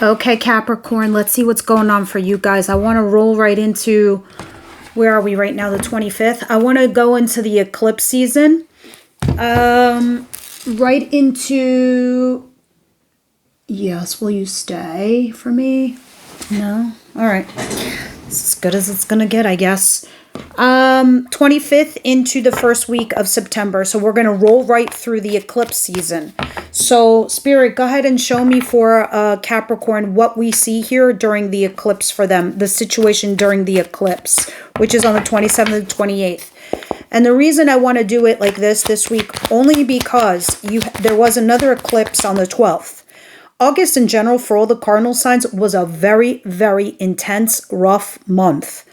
Okay, Capricorn, let's see what's going on for you guys. I want to roll right into, where are we right now, the 25th? I want to go into the eclipse season. Right into, yes, will you stay for me? No? All right. It's as good as it's going to get, I guess. 25th into the first week of September. So we're going to roll right through the eclipse season. So Spirit, go ahead and show me for Capricorn what we see here during the eclipse for them, the situation during the eclipse, which is on the 27th and 28th. And the reason I want to do it like this week, only because there was another eclipse on the 12th. August in general for all the cardinal signs was a very, very intense, rough month.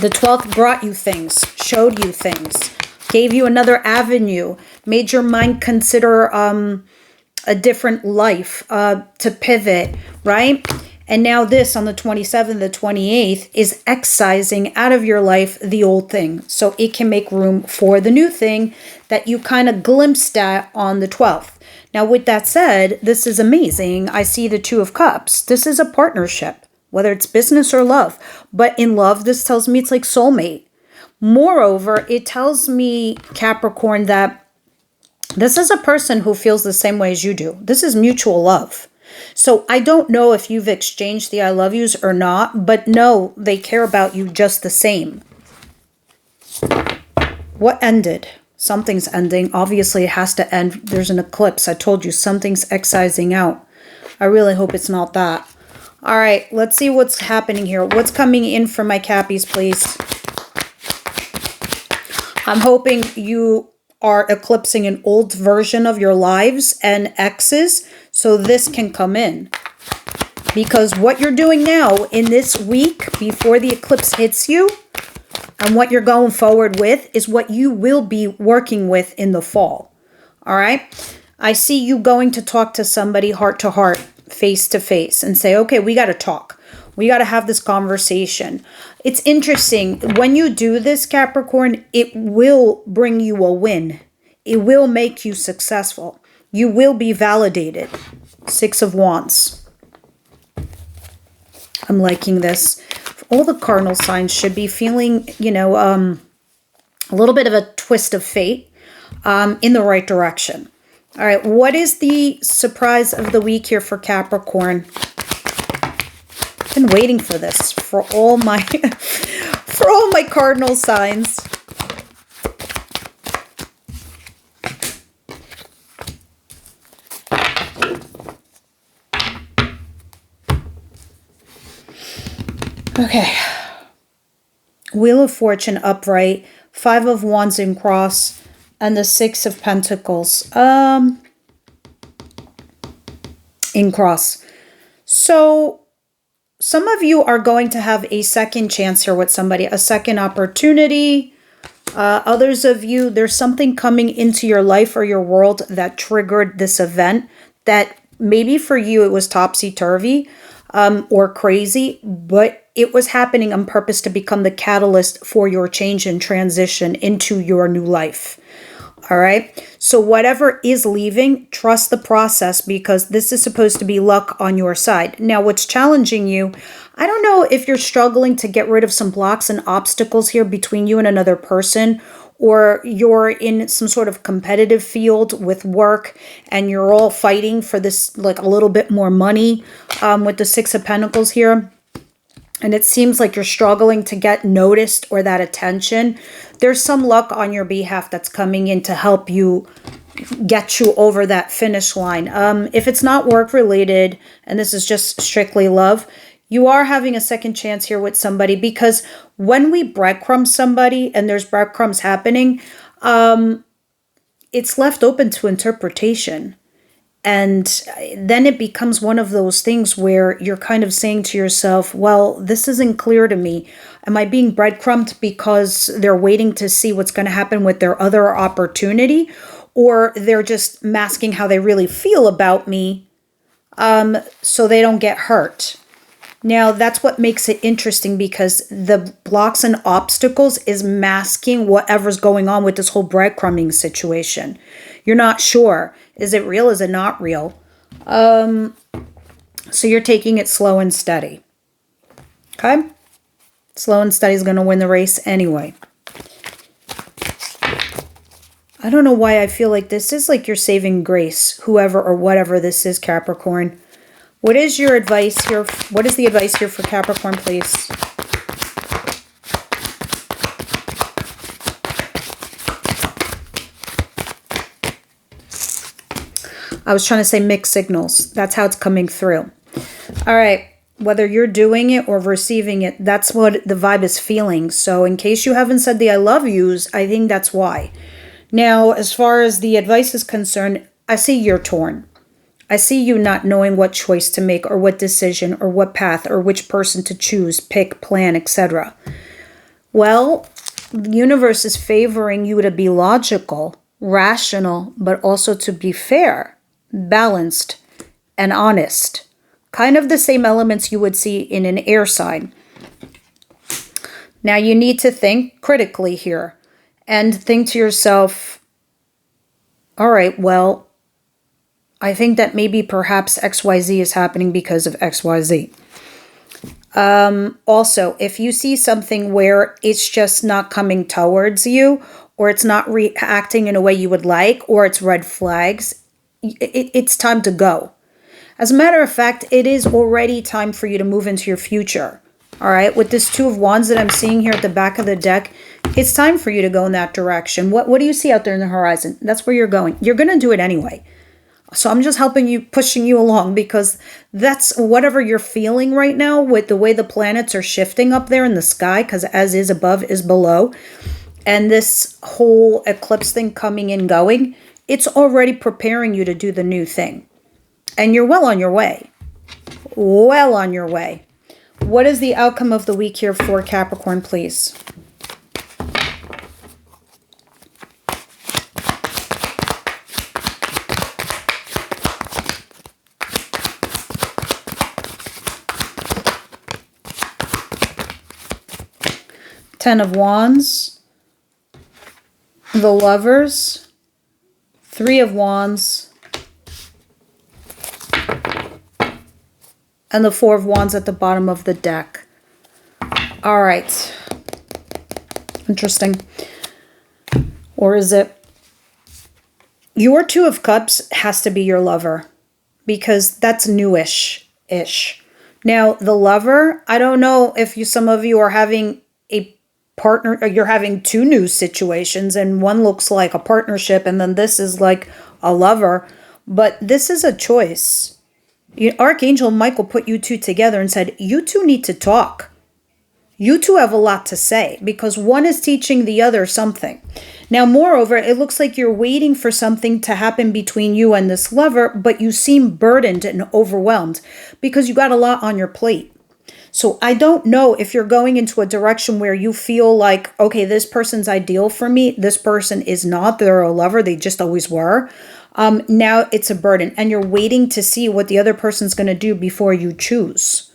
The 12th brought you things, showed you things, gave you another avenue, made your mind consider a different life to pivot, right? And now this on the 27th, the 28th is excising out of your life the old thing. So it can make room for the new thing that you kind of glimpsed at on the 12th. Now, with that said, this is amazing. I see the Two of Cups. This is a partnership, whether it's business or love. But in love, this tells me it's like soulmate. Moreover, it tells me, Capricorn, that this is a person who feels the same way as you do. This is mutual love. So I don't know if you've exchanged the I love yous or not, but no, they care about you just the same. What ended? Something's ending. Obviously, it has to end. There's an eclipse. I told you something's excising out. I really hope it's not that. All right, let's see what's happening here. What's coming in for my Cappies, please? I'm hoping you are eclipsing an old version of your lives and exes, so this can come in. Because what you're doing now in this week before the eclipse hits you, and what you're going forward with is what you will be working with in the fall. All right? I see you going to talk to somebody heart to heart, face to face, and say, okay, we got to talk. We got to have this conversation. It's interesting. When you do this, Capricorn, it will bring you a win. It will make you successful. You will be validated. Six of Wands. I'm liking this. All the cardinal signs should be feeling, you know, a little bit of a twist of fate in the right direction. All right, what is the surprise of the week here for Capricorn? I've been waiting for this for all my for all my cardinal signs. Okay. Wheel of Fortune upright, Five of Wands in cross, and the Six of Pentacles in cross. So some of you are going to have a second chance here with somebody, a second opportunity. Others of you, there's something coming into your life or your world that triggered this event that maybe for you it was topsy-turvy or crazy, but it was happening on purpose to become the catalyst for your change and transition into your new life. All right. So whatever is leaving, trust the process because this is supposed to be luck on your side. Now, what's challenging you, I don't know if you're struggling to get rid of some blocks and obstacles here between you and another person, or you're in some sort of competitive field with work and you're all fighting for this, like a little bit more money with the Six of Pentacles here. And it seems like you're struggling to get noticed or that attention. There's some luck on your behalf that's coming in to help you get you over that finish line. If it's not work related, and this is just strictly love, you are having a second chance here with somebody because when we breadcrumb somebody and there's breadcrumbs happening, it's left open to interpretation. And then it becomes one of those things where you're kind of saying to yourself, well, this isn't clear to me. Am I being breadcrumbed because they're waiting to see what's going to happen with their other opportunity? Or they're just masking how they really feel about me so they don't get hurt? Now, that's what makes it interesting because the blocks and obstacles is masking whatever's going on with this whole breadcrumbing situation. You're not sure. Is it real? Is it not real? So you're taking it slow and steady. Okay? Slow and steady is going to win the race anyway. I don't know why I feel like this is like you're saving grace, whoever or whatever this is, Capricorn. What is your advice here? What is the advice here for Capricorn, please? I was trying to say mixed signals. That's how it's coming through. All right. Whether you're doing it or receiving it, that's what the vibe is feeling. So in case you haven't said the I love yous, I think that's why. Now, as far as the advice is concerned, I see you're torn. I see you not knowing what choice to make or what decision or what path or which person to choose, pick, plan, etc. Well, the universe is favoring you to be logical, rational, but also to be fair, balanced, and honest. Kind of the same elements you would see in an air sign. Now you need to think critically here and think to yourself, all right, well, I think that maybe perhaps XYZ is happening because of XYZ. Also, if you see something where it's just not coming towards you, or it's not reacting in a way you would like, or it's red flags, it's time to go. As a matter of fact, it is already time for you to move into your future. All right, with this Two of Wands that I'm seeing here at the back of the deck, it's time for you to go in that direction. What do you see out there in the horizon? That's where you're going. You're going to do it anyway. So I'm just helping you, pushing you along, because that's whatever you're feeling right now with the way the planets are shifting up there in the sky, because as is above is below. And this whole eclipse thing coming and going, it's already preparing you to do the new thing. And you're well on your way. Well on your way. What is the outcome of the week here for Capricorn, please? Ten of Wands, the Lovers, Three of Wands, and the Four of Wands at the bottom of the deck. All right. Interesting. Or is it? Your Two of Cups has to be your lover, because that's newish-ish. Now, the Lover, I don't know if some of you are having a partner, or you're having two new situations, and one looks like a partnership, and then this is like a lover, but this is a choice. Archangel Michael put you two together and said, you two need to talk. You two have a lot to say, because one is teaching the other something. Now, moreover, it looks like you're waiting for something to happen between you and this lover, but you seem burdened and overwhelmed because you got a lot on your plate. So I don't know if you're going into a direction where you feel like, okay, this person's ideal for me. This person is not. They're a lover. They just always were. Now it's a burden, and you're waiting to see what the other person's going to do before you choose.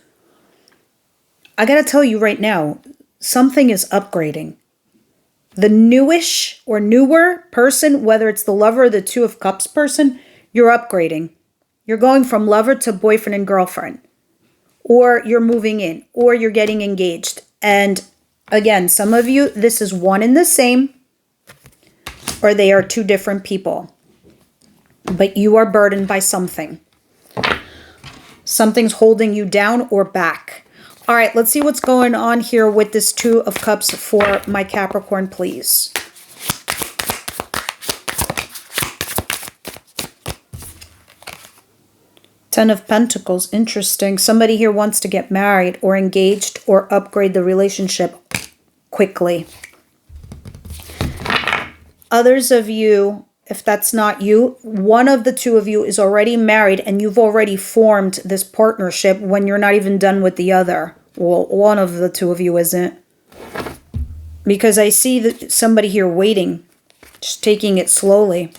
I got to tell you right now, something is upgrading. The newish or newer person, whether it's the lover or the Two of Cups person, you're upgrading. You're going from lover to boyfriend and girlfriend. Or you're moving in, or you're getting engaged. And again, some of you, this is one and the same, or they are two different people. But you are burdened by something. Something's holding you down or back. All right, let's see what's going on here with this Two of Cups for my Capricorn, please. Ten of Pentacles, interesting. Somebody here wants to get married or engaged or upgrade the relationship quickly. Others of you, if that's not you, one of the two of you is already married and you've already formed this partnership when you're not even done with the other. Well, one of the two of you isn't. Because I see that somebody here waiting, just taking it slowly.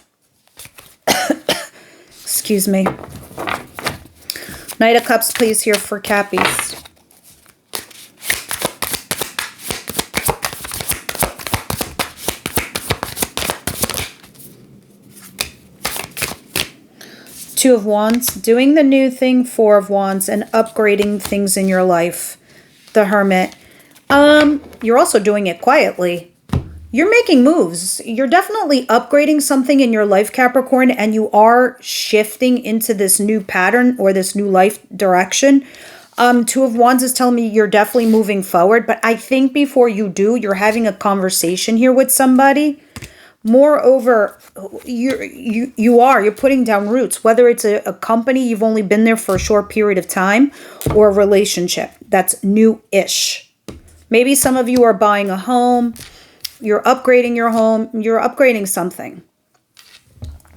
Excuse me. Knight of Cups, please, here for Cappies. Two of Wands, doing the new thing, Four of Wands, and upgrading things in your life. The Hermit. You're also doing it quietly. You're making moves. You're definitely upgrading something in your life, Capricorn, and you are shifting into this new pattern or this new life direction. Two of Wands is telling me you're definitely moving forward, but I think before you do, you're having a conversation here with somebody. Moreover, you're putting down roots, whether it's a company you've only been there for a short period of time or a relationship that's new-ish. Maybe some of you are buying a home, you're upgrading your home, you're upgrading something,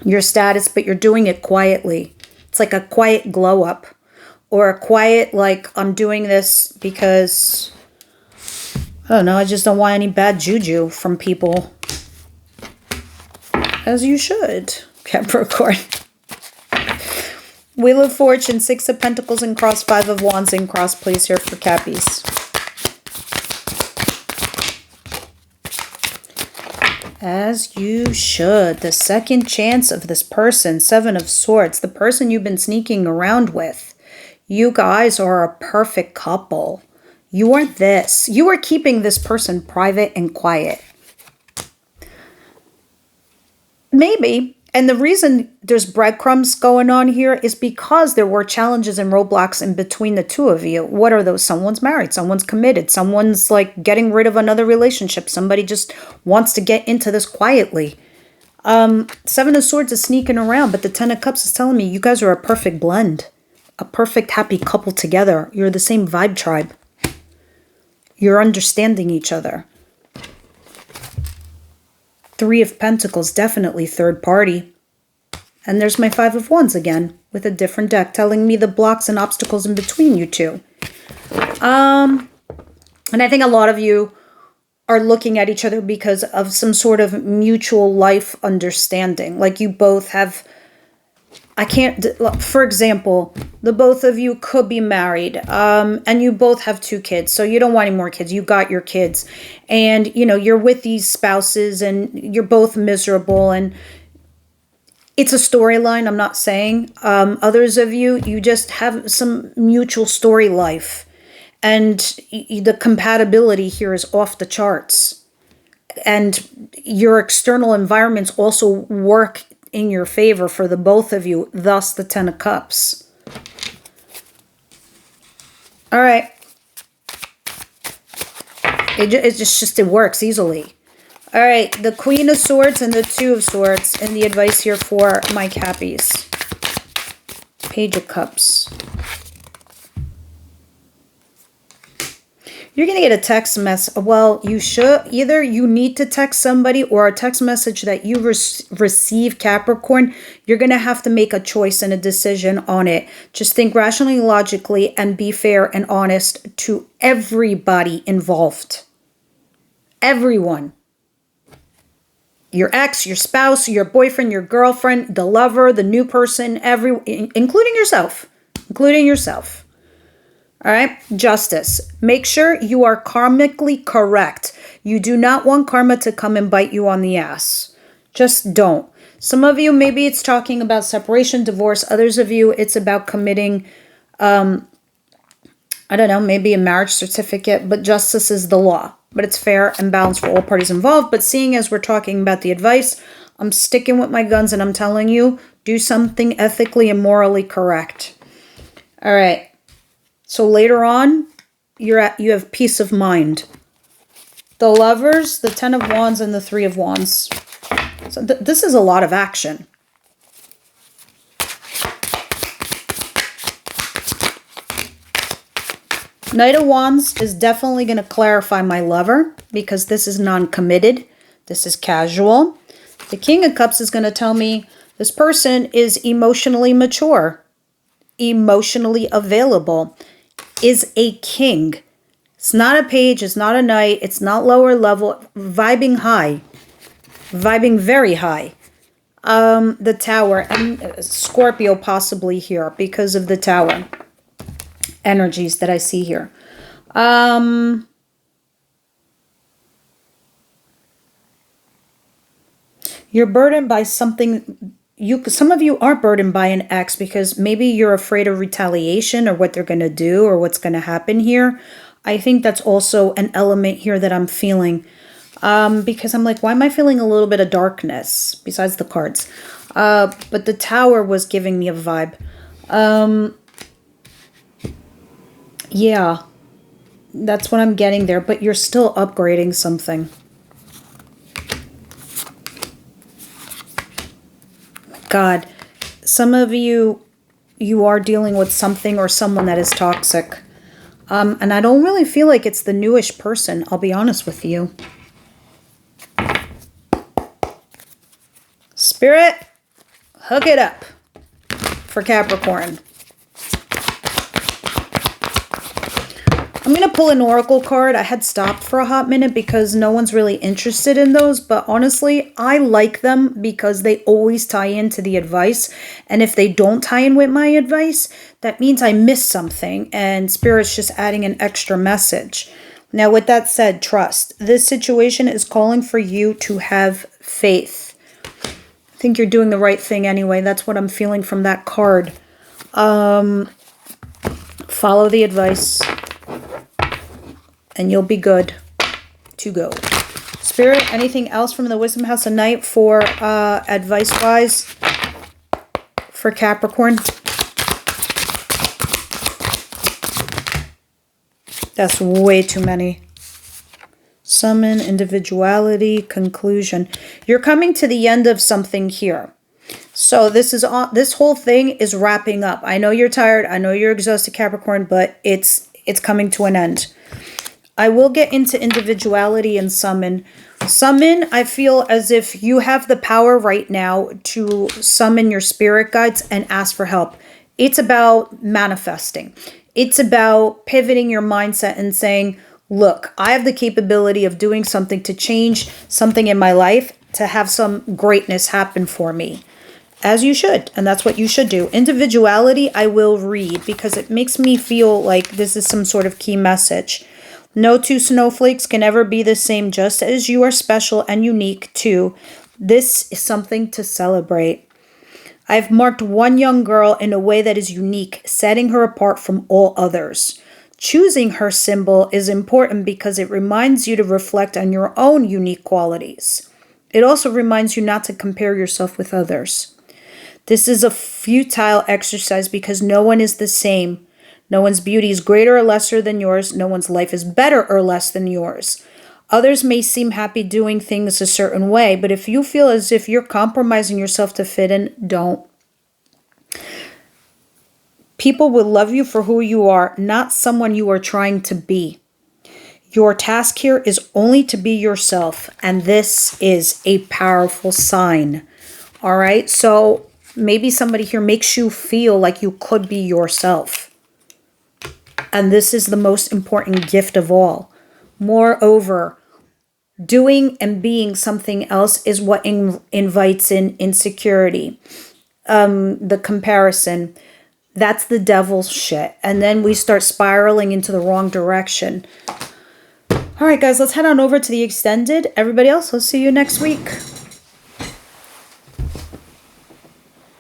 your status, but you're doing it quietly. It's like a quiet glow up or a quiet, like, I'm doing this because, I don't know, I just don't want any bad juju from people. As you should, Capricorn. Wheel of Fortune, Six of Pentacles in cross, Five of Wands in cross, please, here for Cappies. As you should. The second chance of this person, Seven of Swords, the person you've been sneaking around with. You guys are a perfect couple. You are this. You are keeping this person private and quiet. Maybe. And the reason there's breadcrumbs going on here is because there were challenges and roadblocks in between the two of you. What are those? Someone's married. Someone's committed. Someone's like getting rid of another relationship. Somebody just wants to get into this quietly. Seven of Swords is sneaking around, but the Ten of Cups is telling me you guys are a perfect blend. A perfect happy couple together. You're the same vibe tribe. You're understanding each other. Three of Pentacles, definitely third party. And there's my Five of Wands again with a different deck telling me the blocks and obstacles in between you two. And I think a lot of you are looking at each other because of some sort of mutual life understanding. Like you both have, for example, the both of you could be married and you both have two kids. So you don't want any more kids. You got your kids and, you know, you're with these spouses and you're both miserable and it's a storyline. I'm not saying others of you, you just have some mutual story life and the compatibility here is off the charts and your external environments also work in your favor for the both of you, thus the Ten of Cups. All right. It works easily. All right, the Queen of Swords and the Two of Swords and the advice here for my Cappies. Page of Cups. You're going to get a text message. Well, you should. Either you need to text somebody or a text message that you receive, Capricorn. You're going to have to make a choice and a decision on it. Just think rationally, logically, and be fair and honest to everybody involved. Everyone. Your ex, your spouse, your boyfriend, your girlfriend, the lover, the new person, including yourself. Including yourself. All right, justice. Make sure you are karmically correct. You do not want karma to come and bite you on the ass. Just don't. Some of you, maybe it's talking about separation, divorce. Others of you, it's about committing, I don't know, maybe a marriage certificate. But justice is the law. But it's fair and balanced for all parties involved. But seeing as we're talking about the advice, I'm sticking with my guns and I'm telling you, do something ethically and morally correct. All right. So later on, you have peace of mind. The Lovers, the Ten of Wands, and the Three of Wands. So this is a lot of action. Knight of Wands is definitely going to clarify my lover because this is non-committed. This is casual. The King of Cups is going to tell me this person is emotionally mature, emotionally available, is a king. It's not a page, it's not a knight, it's not lower level, vibing high, vibing very high. The Tower, and Scorpio possibly here because of the Tower energies that I see here. You're burdened by something some of you are burdened by an ex because maybe you're afraid of retaliation or what they're going to do or what's going to happen here. I think that's also an element here that I'm feeling. Because I'm like, why am I feeling a little bit of darkness besides the cards? But the Tower was giving me a vibe. Yeah, that's what I'm getting there. But you're still upgrading something. God, some of you are dealing with something or someone that is toxic. And I don't really feel like it's the newish person, I'll be honest with you. Spirit, hook it up for Capricorn. I'm going to pull an oracle card. I had stopped for a hot minute because no one's really interested in those. But honestly, I like them because they always tie into the advice. And if they don't tie in with my advice, that means I missed something. And Spirit's just adding an extra message. Now, with that said, trust. This situation is calling for you to have faith. I think you're doing the right thing anyway. That's what I'm feeling from that card. Follow the advice. And you'll be good to go. Spirit, anything else from the Wisdom House tonight for advice-wise for Capricorn? That's way too many. Summon, individuality, conclusion. You're coming to the end of something here. So this whole thing is wrapping up. I know you're tired. I know you're exhausted, Capricorn, but it's coming to an end. I will get into individuality and summon. Summon, I feel as if you have the power right now to summon your spirit guides and ask for help. It's about manifesting. It's about pivoting your mindset and saying, look, I have the capability of doing something to change something in my life, to have some greatness happen for me. As you should, and that's what you should do. Individuality, I will read because it makes me feel like this is some sort of key message. No two snowflakes can ever be the same, just as you are special and unique too. This is something to celebrate. I've marked one young girl in a way that is unique, setting her apart from all others. Choosing her symbol is important because it reminds you to reflect on your own unique qualities. It also reminds you not to compare yourself with others. This is a futile exercise because no one is the same. No one's beauty is greater or lesser than yours. No one's life is better or less than yours. Others may seem happy doing things a certain way, but if you feel as if you're compromising yourself to fit in, don't. People will love you for who you are, not someone you are trying to be. Your task here is only to be yourself, and this is a powerful sign. All right, so maybe somebody here makes you feel like you could be yourself. And this is the most important gift of all. Moreover, doing and being something else is what invites in insecurity. The comparison. That's the devil's shit. And then we start spiraling into the wrong direction. All right, guys, let's head on over to the extended. Everybody else, let's see you next week.